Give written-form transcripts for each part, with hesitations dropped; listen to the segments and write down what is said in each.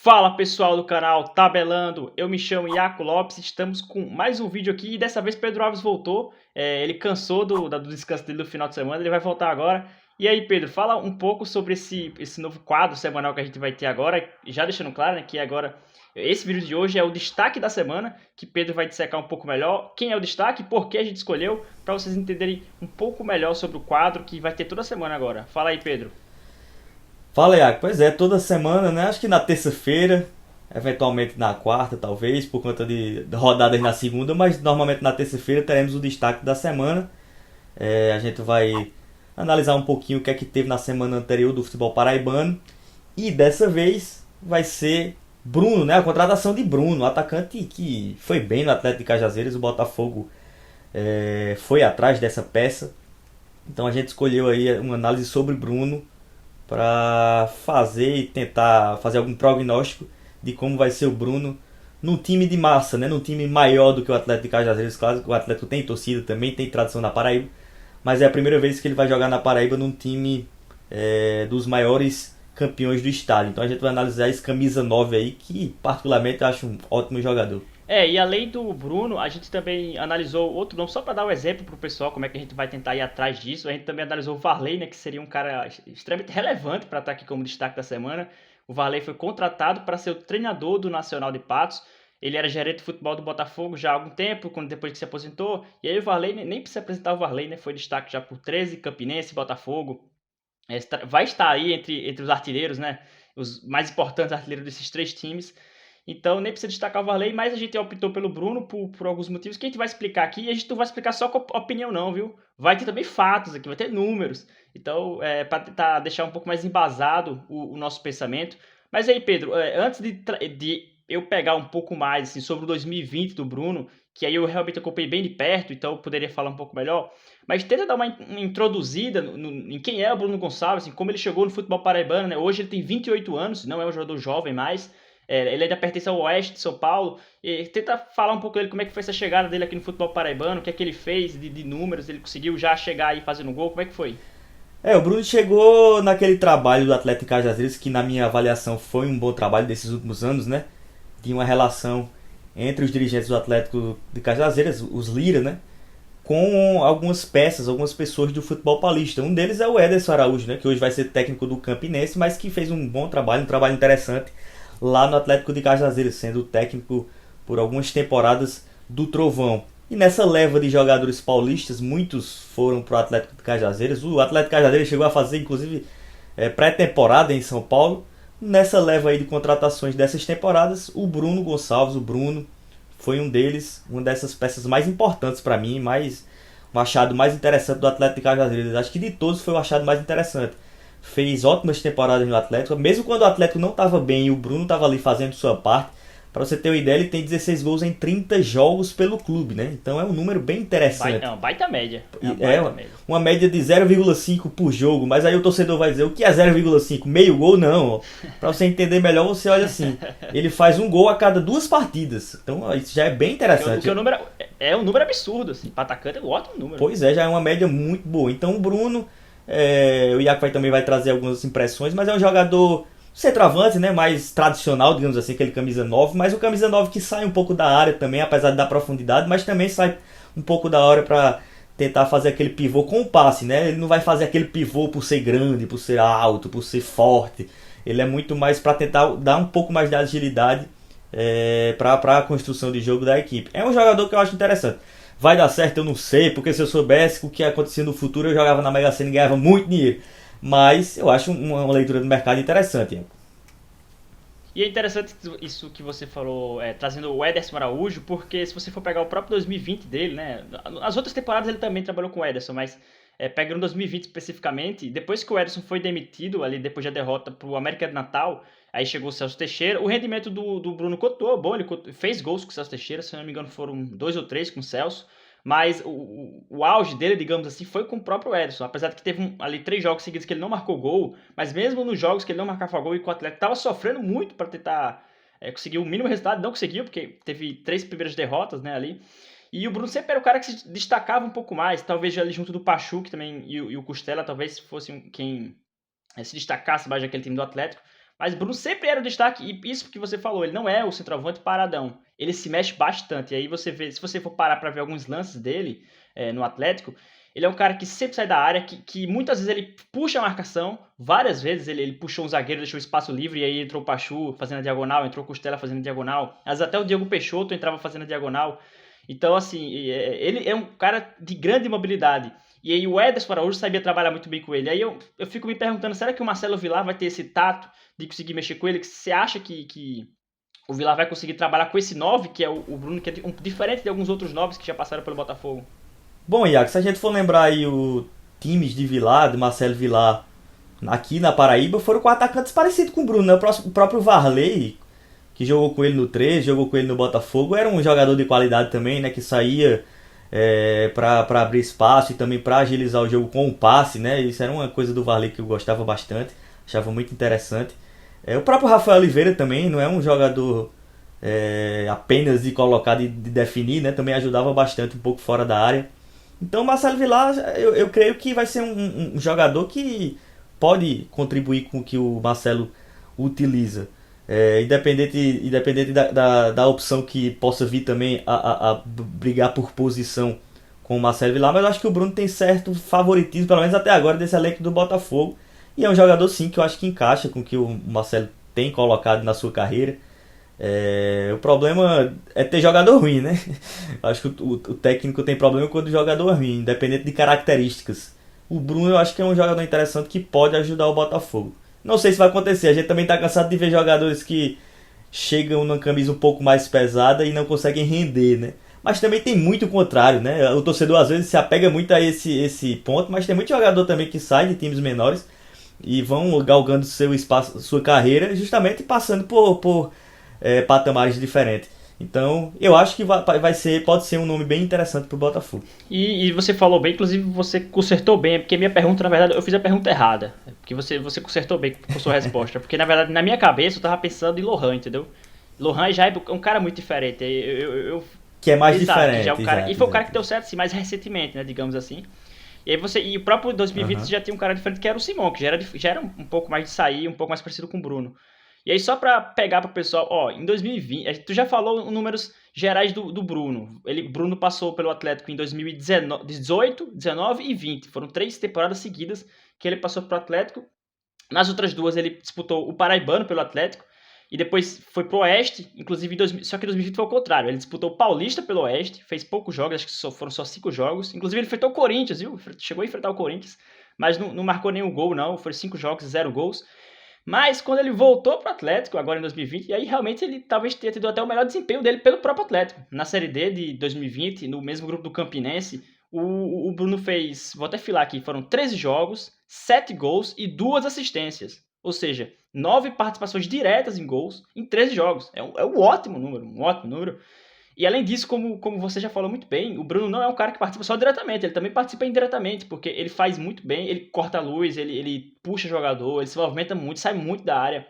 Fala pessoal do canal Tabelando, eu me chamo Iaco Lopes, estamos com mais um vídeo aqui e dessa vez Pedro Alves voltou, ele cansou do descanso dele do final de semana, ele vai voltar agora. E aí Pedro, fala um pouco sobre esse novo quadro semanal que a gente vai ter agora, já deixando claro, né, que agora esse vídeo de hoje é o destaque da semana, que Pedro vai dissecar um pouco melhor quem é o destaque e por que a gente escolheu, para vocês entenderem um pouco melhor sobre o quadro que vai ter toda semana agora. Fala aí Pedro. Fala, Iago. Pois é, toda semana, né? Acho que na terça-feira, eventualmente na quarta, talvez, por conta de rodadas na segunda, mas normalmente na terça-feira teremos o destaque da semana. A gente vai analisar um pouquinho o que é que teve na semana anterior do futebol paraibano. E dessa vez vai ser Bruno, né? A contratação de Bruno, atacante que foi bem no Atlético de Cajazeiras. O Botafogo foi atrás dessa peça. Então a gente escolheu aí uma análise sobre Bruno para fazer e tentar fazer algum prognóstico de como vai ser o Bruno num time de massa, né? Num time maior do que o Atlético de Cajazeiras. Claro que o Atlético tem torcida também, tem tradição na Paraíba, mas é a primeira vez que ele vai jogar na Paraíba num time dos maiores campeões do estado. Então a gente vai analisar esse camisa 9 aí, que particularmente eu acho um ótimo jogador. E além do Bruno, a gente também analisou outro nome, só para dar um exemplo pro pessoal, como é que a gente vai tentar ir atrás disso. A gente também analisou o Varley, né, que seria um cara extremamente relevante para estar aqui como destaque da semana. O Varley foi contratado para ser o treinador do Nacional de Patos. Ele era gerente de futebol do Botafogo já há algum tempo, depois que se aposentou. E aí o Varley, nem precisa apresentar o Varley, né, foi destaque já por 13, Campinense, Botafogo. Vai estar aí entre os artilheiros, né, os mais importantes artilheiros desses três times. Então nem precisa destacar o Varley, mas a gente optou pelo Bruno por alguns motivos que a gente vai explicar aqui. E a gente não vai explicar só com opinião não, viu? Vai ter também fatos aqui, vai ter números. Então, para tentar deixar um pouco mais embasado o nosso pensamento. Mas aí, Pedro, antes de eu pegar um pouco mais assim, sobre o 2020 do Bruno, que aí eu realmente acompanhei bem de perto, então eu poderia falar um pouco melhor. Mas tenta dar uma introduzida em quem é o Bruno Gonçalves, assim, como ele chegou no futebol paraibano, né? Hoje ele tem 28 anos, não é um jogador jovem mais. Ele ainda pertence ao Oeste de São Paulo. E tenta falar um pouco dele, como é que foi essa chegada dele aqui no futebol paraibano, o que é que ele fez de números, ele conseguiu já chegar aí fazendo gol, como é que foi? O Bruno chegou naquele trabalho do Atlético de Cajazeiras, que na minha avaliação foi um bom trabalho desses últimos anos, né? Tinha uma relação entre os dirigentes do Atlético de Cajazeiras, os Lira, né? Com algumas peças, algumas pessoas do futebol paulista. Um deles é o Ederson Araújo, né? Que hoje vai ser técnico do Campinense, mas que fez um bom trabalho, um trabalho interessante lá no Atlético de Cajazeiras, sendo técnico por algumas temporadas do Trovão. E nessa leva de jogadores paulistas, muitos foram para o Atlético de Cajazeiras. O Atlético de Cajazeiras chegou a fazer, inclusive, pré-temporada em São Paulo. Nessa leva aí de contratações dessas temporadas, o Bruno Gonçalves, o Bruno, foi um deles, uma dessas peças mais importantes para mim, um achado mais interessante do Atlético de Cajazeiras. Acho que de todos foi o achado mais interessante. Fez ótimas temporadas no Atlético, mesmo quando o Atlético não estava bem e o Bruno estava ali fazendo sua parte. Para você ter uma ideia, ele tem 16 gols em 30 jogos pelo clube, né? Então é um número bem interessante. É uma baita média. É uma É baita média. uma média de 0,5 por jogo, mas aí o torcedor vai dizer, o que é 0,5? Meio gol? Não. Para você entender melhor, você olha assim, ele faz um gol a cada duas partidas. Então isso já é bem interessante. O número é um número absurdo, assim. Para atacante é um ótimo número. Pois é, já é uma média muito boa. Então o Bruno, o Iaco também vai trazer algumas impressões, mas é um jogador centroavante, né, mais tradicional, digamos assim, aquele camisa 9, mas o camisa 9 que sai um pouco da área também, apesar de dar profundidade, mas também sai um pouco da área para tentar fazer aquele pivô com o passe, né? Ele não vai fazer aquele pivô por ser grande, por ser alto, por ser forte. Ele é muito mais para tentar dar um pouco mais de agilidade para a construção de jogo da equipe. É um jogador que eu acho interessante. Vai dar certo, eu não sei, porque se eu soubesse o que ia acontecer no futuro, eu jogava na Mega Sena e ganhava muito dinheiro. Mas eu acho uma leitura do mercado interessante. E é interessante isso que você falou, trazendo o Ederson Araújo, porque se você for pegar o próprio 2020 dele, né? As outras temporadas ele também trabalhou com o Ederson, mas pegando 2020 especificamente, depois que o Ederson foi demitido, ali depois da derrota pro América de Natal, aí chegou o Celso Teixeira, o rendimento do Bruno continuou bom, ele fez gols com o Celso Teixeira, se não me engano foram 2 ou 3 com o Celso, mas o auge dele, digamos assim, foi com o próprio Ederson. Apesar de que teve ali 3 jogos seguidos que ele não marcou gol, mas mesmo nos jogos que ele não marcava gol e que o Atlético estava sofrendo muito para tentar conseguir o mínimo resultado, não conseguiu, porque teve 3 primeiras derrotas, né, ali. E o Bruno sempre era o cara que se destacava um pouco mais, talvez ali junto do Pachuca também e o Costela, talvez fosse quem se destacasse mais daquele time do Atlético. Mas Bruno sempre era o destaque, e isso que você falou, ele não é o centroavante paradão. Ele se mexe bastante. E aí você vê, se você for parar para ver alguns lances dele no Atlético, ele é um cara que sempre sai da área, que muitas vezes ele puxa a marcação, várias vezes ele puxou um zagueiro, deixou o espaço livre, e aí entrou o Pachu fazendo a diagonal, entrou o Costela fazendo a diagonal, mas até o Diego Peixoto entrava fazendo a diagonal. Então, assim, ele é um cara de grande mobilidade. E aí o Ederson Araújo sabia trabalhar muito bem com ele. Aí eu fico me perguntando, será que o Marcelo Villar vai ter esse tato de conseguir mexer com ele? Que você acha que o Villar vai conseguir trabalhar com esse 9, que é o Bruno, que é diferente de alguns outros 9 que já passaram pelo Botafogo? Bom, Iago, se a gente for lembrar aí o times de Vilar, de Marcelo Vilar, aqui na Paraíba, foram com atacantes parecidos com o Bruno, né? O próprio Varley, que jogou com ele no 13, jogou com ele no Botafogo, era um jogador de qualidade também, né? Que saía para abrir espaço e também para agilizar o jogo com o passe, né? Isso era uma coisa do Varley que eu gostava bastante, achava muito interessante. O próprio Rafael Oliveira também não é um jogador apenas de colocar, de definir, né? Também ajudava bastante um pouco fora da área. Então o Marcelo Villar, eu creio que vai ser um jogador que pode contribuir com o que o Marcelo utiliza. Independente da opção que possa vir também a brigar por posição com o Marcelo Villar, mas eu acho que o Bruno tem certo favoritismo, pelo menos até agora, desse elenco do Botafogo. E é um jogador sim que eu acho que encaixa com o que o Marcelo tem colocado na sua carreira. O problema é ter jogador ruim, né? Acho que o técnico tem problema quando o jogador é ruim, independente de características. O Bruno eu acho que é um jogador interessante que pode ajudar o Botafogo. Não sei se vai acontecer, a gente também está cansado de ver jogadores que chegam numa camisa um pouco mais pesada e não conseguem render, né? Mas também tem muito o contrário, né? O torcedor às vezes se apega muito a esse ponto, mas tem muito jogador também que sai de times menores e vão galgando seu espaço, sua carreira, justamente passando por patamares diferentes. Então, eu acho que pode ser um nome bem interessante pro Botafogo. E você falou bem, inclusive você consertou bem, porque minha pergunta, na verdade, eu fiz a pergunta errada. Porque você consertou bem com a sua resposta. Porque, na verdade, na minha cabeça eu tava pensando em Lohan, entendeu? Lohan já é um cara muito diferente. Que é mais exato, diferente. Já é um cara, exato, e foi o cara exato. que deu certo, assim, mais recentemente, né, digamos assim. E o próprio 2020 Uhum. já tinha um cara diferente que era o Simon, que já era um pouco mais de sair, um pouco mais parecido com o Bruno. E aí, só pra pegar pro pessoal, ó, em 2020, tu já falou números gerais do Bruno. Bruno passou pelo Atlético em 2018, 19 e 20. Foram 3 temporadas seguidas que ele passou pro Atlético. Nas outras 2 ele disputou o Paraibano pelo Atlético e depois foi pro Oeste, inclusive só que em 2020 foi o contrário. Ele disputou o Paulista pelo Oeste, fez poucos jogos, acho que foram só 5 jogos. Inclusive ele enfrentou o Corinthians, viu? Chegou a enfrentar o Corinthians, mas não marcou nenhum gol, não. Foram 5 jogos, 0 gols. Mas quando ele voltou pro Atlético, agora em 2020, e aí realmente ele talvez tenha tido até o melhor desempenho dele pelo próprio Atlético. Na Série D de 2020, no mesmo grupo do Campinense, o Bruno fez, vou até filar aqui, foram 13 jogos, 7 gols e 2 assistências. Ou seja, 9 participações diretas em gols em 13 jogos. Um ótimo número, um ótimo número. E além disso, como você já falou muito bem, o Bruno não é um cara que participa só diretamente, ele também participa indiretamente, porque ele faz muito bem, ele corta a luz, ele puxa jogador, ele se movimenta muito, sai muito da área.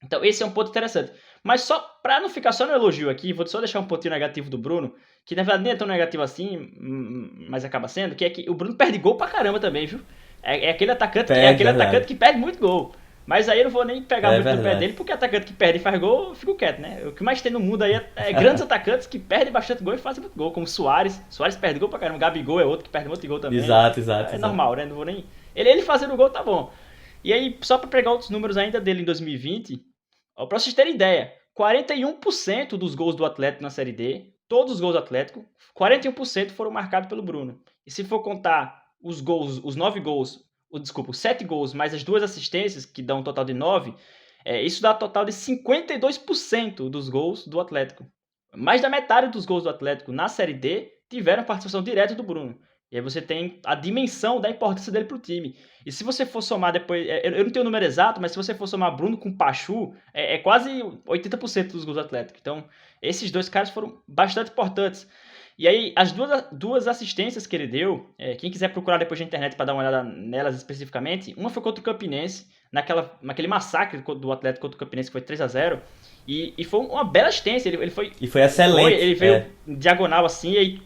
Então esse é um ponto interessante. Mas só pra não ficar só no elogio aqui, vou só deixar um pontinho negativo do Bruno, que na verdade nem é tão negativo assim, mas acaba sendo, que é que o Bruno perde gol pra caramba também, viu? É aquele atacante, Verdade. que perde muito gol. Mas aí eu não vou nem pegar É muito no pé verdade. dele, porque atacante que perde e faz gol, eu fico quieto, né? O que mais tem no mundo aí é grandes atacantes que perdem bastante gol e fazem muito gol, como o Soares. Soares perde gol pra caramba, o Gabigol é outro que perde muito gol também. Exato, exato, É exato. normal, né? Não vou nem. Ele fazendo gol tá bom. E aí, só pra pegar outros números ainda dele em 2020, ó, pra vocês terem ideia, 41% dos gols do Atlético na Série D, todos os gols do Atlético, 41% foram marcados pelo Bruno. E se for contar os gols, os 9 gols, desculpa, os 7 gols mais as 2 assistências, que dá um total de 9, isso dá um total de 52% dos gols do Atlético. Mais da metade dos gols do Atlético na Série D tiveram participação direta do Bruno. E aí você tem a dimensão da importância dele pro time. E se você for somar depois, eu não tenho o número exato, mas se você for somar Bruno com Pachu, é quase 80% dos gols do Atlético. Então, esses dois caras foram bastante importantes. E aí, as duas assistências que ele deu, quem quiser procurar depois na internet para dar uma olhada nelas especificamente, uma foi contra o Campinense, naquele massacre do Atlético contra o Campinense, que foi 3-0, e foi uma bela assistência. E foi excelente. Ele veio diagonal assim, e aí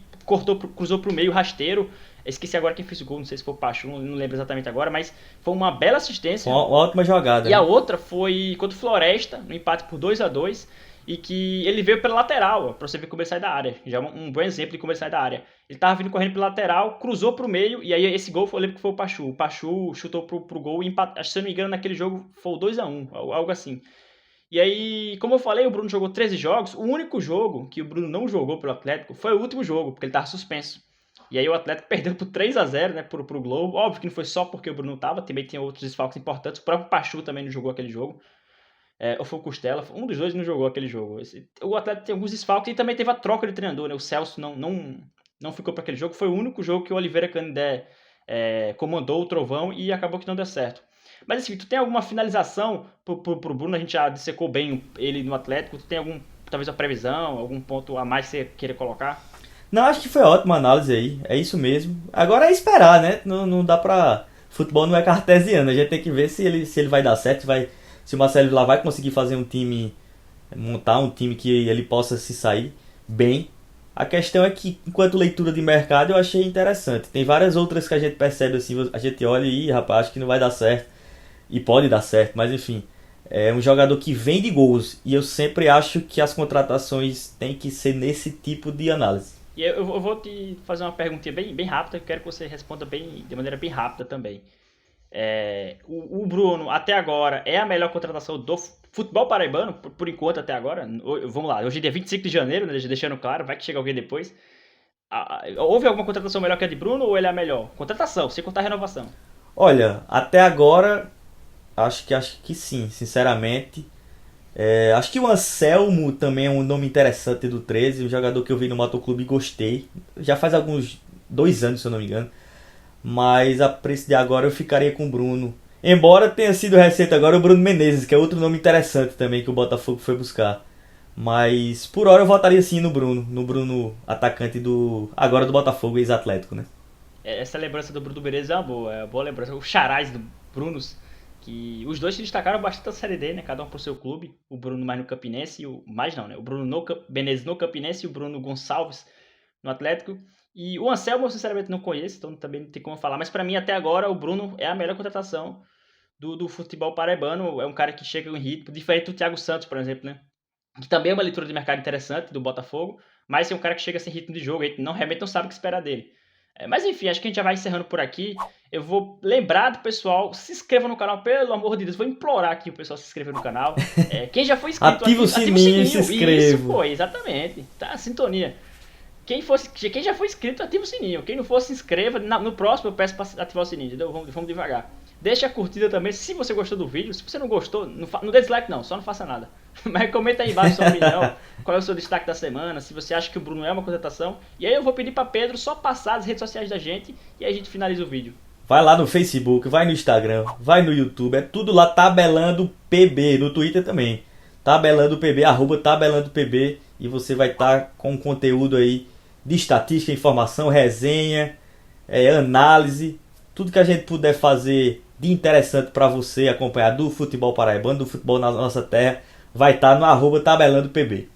cruzou pro meio, rasteiro. Eu esqueci agora quem fez o gol, não sei se foi o Pachu, não lembro exatamente agora, mas foi uma bela assistência. Uma ótima jogada. E a outra foi contra o Floresta, no empate por 2-2, e que ele veio pela lateral, pra você ver como ele sai da área. Já é um bom exemplo de como ele sai da área. Ele tava vindo correndo pela lateral, cruzou pro meio, e aí esse gol eu lembro que foi o Pachu. O Pachu chutou pro gol e empatou. Se eu não me engano, naquele jogo foi o 2-1, algo assim. E aí, como eu falei, o Bruno jogou 13 jogos. O único jogo que o Bruno não jogou pelo Atlético foi o último jogo, porque ele tava suspenso. E aí o Atlético perdeu por 3-0, né, pro Globo. Óbvio que não foi só porque o Bruno tava, também tinha outros desfalques importantes. O próprio Pachu também não jogou aquele jogo. Ou foi o Costela, um dos dois não jogou aquele jogo. O Atlético tem alguns desfalques e também teve a troca de treinador, né? O Celso não ficou para aquele jogo. Foi o único jogo que o Oliveira Canindé comandou o Trovão e acabou que não deu certo. Mas assim, tu tem alguma finalização pro Bruno? A gente já dissecou bem ele no Atlético. Tu tem talvez uma previsão, algum ponto a mais que você queira colocar? Não, acho que foi ótima análise aí. É isso mesmo. Agora é esperar, né? Não dá pra... Futebol não é cartesiano. A gente tem que ver se ele vai dar certo, se o Marcelo Vilar vai conseguir fazer um time, montar um time que ele possa se sair bem. A questão é que, enquanto leitura de mercado, eu achei interessante. Tem várias outras que a gente percebe assim, a gente olha e, rapaz, acho que não vai dar certo. E pode dar certo, mas enfim. É um jogador que vem de gols. E eu sempre acho que as contratações têm que ser nesse tipo de análise. E eu vou te fazer uma perguntinha bem rápida, que eu quero que você responda de maneira bem rápida também. O Bruno, até agora, é a melhor contratação do futebol paraibano, por enquanto, até agora. Vamos lá, hoje é dia 25 de janeiro, né, deixando claro, vai que chega alguém depois. Houve alguma contratação melhor que a de Bruno ou ele é a melhor? Contratação, sem contar a renovação. Olha, até agora, acho que sim, sinceramente. Acho que o Anselmo também é um nome interessante do 13, um jogador que eu vi no Motoclube e gostei. Já faz alguns 2 anos, se eu não me engano. Mas a preço de agora eu ficaria com o Bruno. Embora tenha sido recente agora o Bruno Menezes, que é outro nome interessante também que o Botafogo foi buscar. Mas por hora eu votaria sim no Bruno. No Bruno, atacante agora do Botafogo, ex-Atlético, né? Essa lembrança do Bruno Menezes é uma boa lembrança. Os charais do Brunos, que os dois se destacaram bastante na Série D, né? Cada um pro seu clube. O Bruno mais no Campinense e o Bruno Menezes no Campinense e o Bruno Gonçalves no Atlético. E o Anselmo eu sinceramente não conheço, então também não tem como falar. Mas pra mim até agora o Bruno é a melhor contratação do futebol paraibano. É um cara que chega em ritmo, diferente do Thiago Santos, por exemplo, né? Que também é uma leitura de mercado interessante do Botafogo, mas é um cara que chega sem ritmo de jogo, a gente realmente não sabe o que esperar dele. Mas enfim, acho que a gente já vai encerrando por aqui. Eu vou lembrar do pessoal, se inscreva no canal, pelo amor de Deus. Vou implorar aqui o pessoal se inscrever no canal. Quem já foi inscrito, Ativa o sininho, se inscreva. Isso, foi, exatamente. Tá, sintonia. Quem já foi inscrito, ativa o sininho. Quem não for, se inscreva. No próximo eu peço para ativar o sininho, entendeu? Vamos devagar. Deixa a curtida também, se você gostou do vídeo. Se você não gostou, não dê dislike não, só não faça nada. Mas comenta aí embaixo sua opinião, qual é o seu destaque da semana, se você acha que o Bruno é uma contratação. E aí eu vou pedir para Pedro só passar as redes sociais da gente e aí a gente finaliza o vídeo. Vai lá no Facebook, vai no Instagram, vai no YouTube, é tudo lá Tabelando PB, no Twitter também. Tabelando PB, @Tabelando PB, e você vai estar com conteúdo aí de estatística, informação, resenha, análise, tudo que a gente puder fazer de interessante para você acompanhar do futebol paraibano, do futebol na nossa terra, vai estar no @Tabelando PB.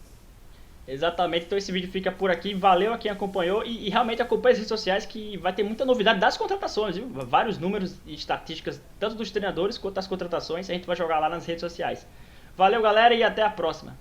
Exatamente, então esse vídeo fica por aqui. Valeu a quem acompanhou e realmente acompanhe as redes sociais que vai ter muita novidade das contratações, viu? Vários números e estatísticas, tanto dos treinadores quanto das contratações, a gente vai jogar lá nas redes sociais. Valeu, galera, e até a próxima.